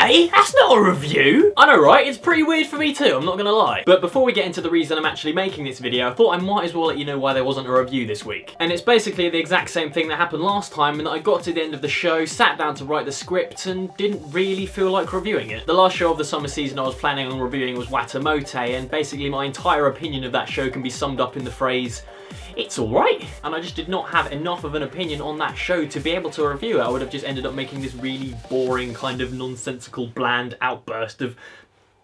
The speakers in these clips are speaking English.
Okay, that's not a review. I know, right? It's pretty weird for me too, I'm not gonna lie. But before we get into the reason I'm actually making this video, I thought I might as well let you know why there wasn't a review this week. And it's basically the exact same thing that happened last time, and I got to the end of the show, sat down to write the script, and didn't really feel like reviewing it. The last show of the summer season I was planning on reviewing was Watamote, and basically my entire opinion of that show can be summed up in the phrase, it's alright. And I just did not have enough of an opinion on that show to be able to review it. I would have just ended up making this really boring, kind of nonsensical, bland outburst of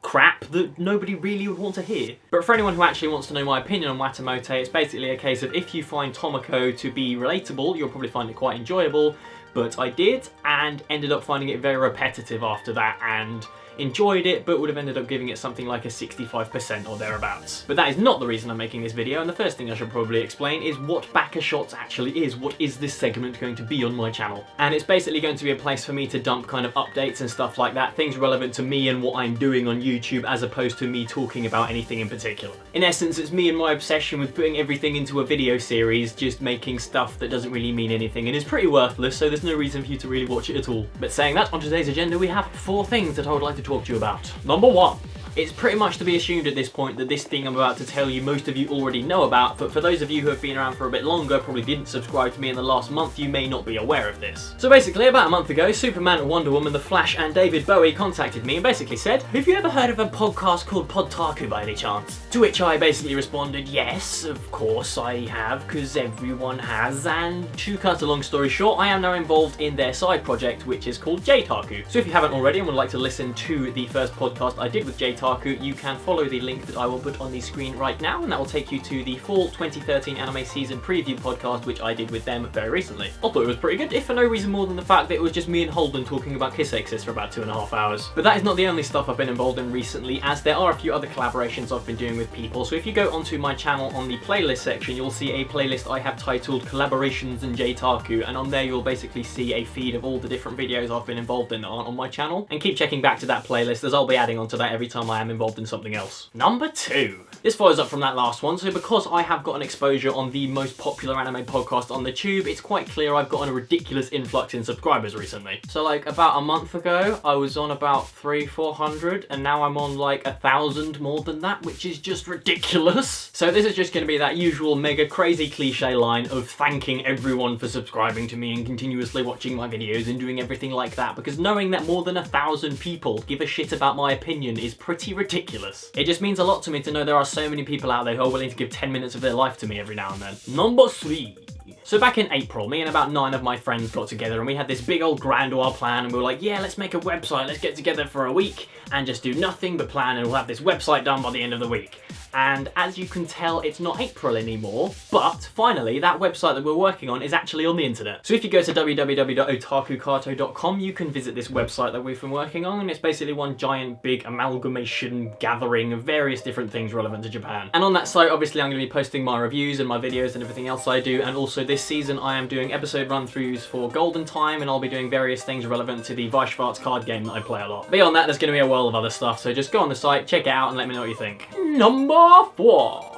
crap that nobody really would want to hear. But for anyone who actually wants to know my opinion on Watamote, it's basically a case of if you find Tomoko to be relatable, you'll probably find it quite enjoyable. But I did, and ended up finding it very repetitive after that, and enjoyed it, but would have ended up giving it something like a 65% or thereabouts. But that is not the reason I'm making this video, and the first thing I should probably explain is what BakaShots actually is. What is this segment going to be on my channel? And it's basically going to be a place for me to dump kind of updates and stuff like that, things relevant to me and what I'm doing on YouTube, as opposed to me talking about anything in particular. In essence, it's me and my obsession with putting everything into a video series, just making stuff that doesn't really mean anything and is pretty worthless, so there's no reason for you to really watch it at all. But saying that, on today's agenda we have 4 things that I would like to talk to you about. Number 1. It's pretty much to be assumed at this point that this thing I'm about to tell you most of you already know about, but for those of you who have been around for a bit longer, probably didn't subscribe to me in the last month, you may not be aware of this. So basically, about a month ago, Superman, Wonder Woman, The Flash and David Bowie contacted me and basically said, have you ever heard of a podcast called J-Taku by any chance? To which I basically responded, yes, of course I have, because everyone has, and to cut a long story short, I am now involved in their side project, which is called J-Taku. So if you haven't already and would like to listen to the first podcast I did with J-Taku, you can follow the link that I will put on the screen right now, and that will take you to the fall 2013 anime season preview podcast, which I did with them very recently. I thought it was pretty good, if for no reason more than the fact that it was just me and Holden talking about Kiss Exes for about 2.5 hours. But that is not the only stuff I've been involved in recently, as there are a few other collaborations I've been doing with people. So if you go onto my channel on the playlist section, you'll see a playlist I have titled Collaborations and J-Taku, and on there you'll basically see a feed of all the different videos I've been involved in that aren't on my channel. And keep checking back to that playlist, as I'll be adding onto that every time I am involved in something else. Number 2. This follows up from that last one, so because I have got an exposure on the most popular anime podcast on the tube, it's quite clear I've gotten a ridiculous influx in subscribers recently. So like about a month ago, I was on about 300-400, and now I'm on like 1,000 more than that, which is just ridiculous. So this is just going to be that usual mega crazy cliche line of thanking everyone for subscribing to me and continuously watching my videos and doing everything like that, because knowing that more than 1,000 people give a shit about my opinion is pretty ridiculous. It just means a lot to me to know there are so many people out there who are willing to give 10 minutes of their life to me every now and then. Number 3. So back in April, me and about 9 of my friends got together and we had this big old grandeur plan, and we were like, yeah, let's make a website, let's get together for a week and just do nothing but plan, and we'll have this website done by the end of the week. And as you can tell, it's not April anymore, but finally that website that we're working on is actually on the internet. So if you go to www.otakukato.com, you can visit this website that we've been working on, and it's basically one giant big amalgamation gathering of various different things relevant to Japan. And on that site, obviously I'm going to be posting my reviews and my videos and everything else I do, and also this season I am doing episode run-throughs for Golden Time, and I'll be doing various things relevant to the BakaShots card game that I play a lot. Beyond that, there's going to be a world of other stuff, so just go on the site, check it out, and let me know what you think. Number 4.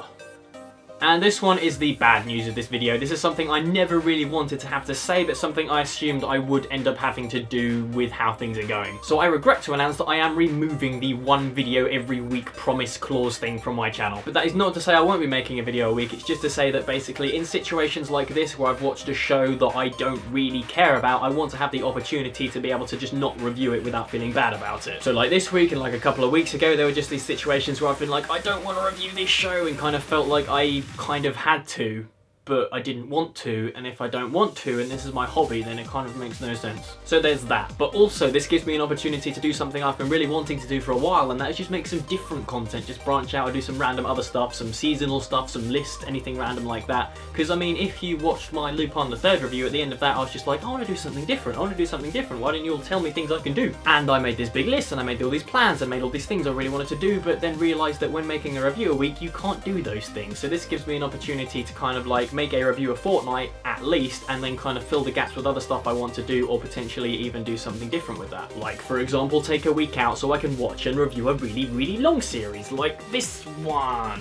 And this one is the bad news of this video. This is something I never really wanted to have to say, but something I assumed I would end up having to do with how things are going. So I regret to announce that I am removing the 1 video every week promise clause thing from my channel. But that is not to say I won't be making a video a week, it's just to say that basically in situations like this where I've watched a show that I don't really care about, I want to have the opportunity to be able to just not review it without feeling bad about it. So like this week and like a couple of weeks ago, there were just these situations where I've been like, I don't want to review this show, and kind of felt like I kind of had to, but I didn't want to, and if I don't want to and this is my hobby, then it kind of makes no sense. So there's that. But also this gives me an opportunity to do something I've been really wanting to do for a while, and that is just make some different content, just branch out and do some random other stuff, some seasonal stuff, some list, anything random like that. Because I mean, if you watched my Lupin the Third review, at the end of that I was just like, I want to do something different, I want to do something different, why didn't you all tell me things I can do? And I made this big list and I made all these plans and made all these things I really wanted to do, but then realised that when making a review a week you can't do those things. So this gives me an opportunity to kind of like make a review a fortnight at least, and then kind of fill the gaps with other stuff I want to do, or potentially even do something different with that. Like for example, take a week out so I can watch and review a really long series, like this one.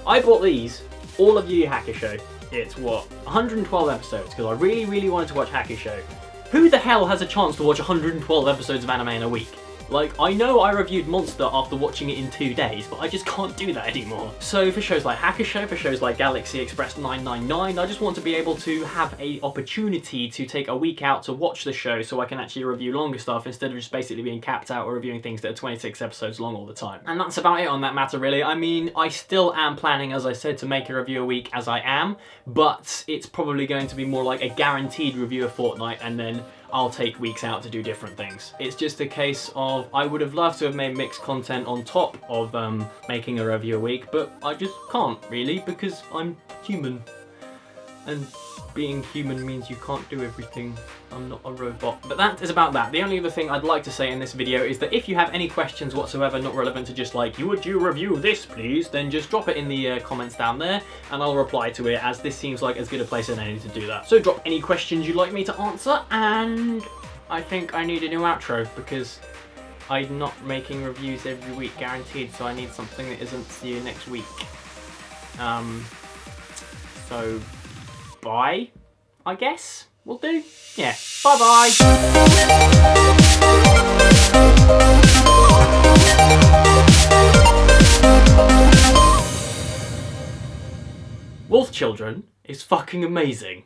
I bought these, all of Yu Yu Hakusho. It's what, 112 episodes, because I really wanted to watch Hakusho. Who the hell has a chance to watch 112 episodes of anime in a week? Like, I know I reviewed Monster after watching it in 2 days, but I just can't do that anymore. So for shows like BakaShots, for shows like Galaxy Express 999, I just want to be able to have a opportunity to take a week out to watch the show so I can actually review longer stuff instead of just basically being capped out or reviewing things that are 26 episodes long all the time. And that's about it on that matter, really. I mean, I still am planning, as I said, to make a review a week as I am, but it's probably going to be more like a guaranteed review a fortnight, and then I'll take weeks out to do different things. It's just a case of, I would have loved to have made mixed content on top of making a review a week, but I just can't really, because I'm human. And being human means you can't do everything. I'm not a robot. But that is about that. The only other thing I'd like to say in this video is that if you have any questions whatsoever not relevant to just like, would you review this please, then just drop it in the comments down there and I'll reply to it, as this seems like as good a place as any to do that. So drop any questions you'd like me to answer, and I think I need a new outro because I'm not making reviews every week guaranteed, so I need something that isn't see you next week. So bye, I guess. Will do. Yeah. Bye bye. Wolf Children is fucking amazing.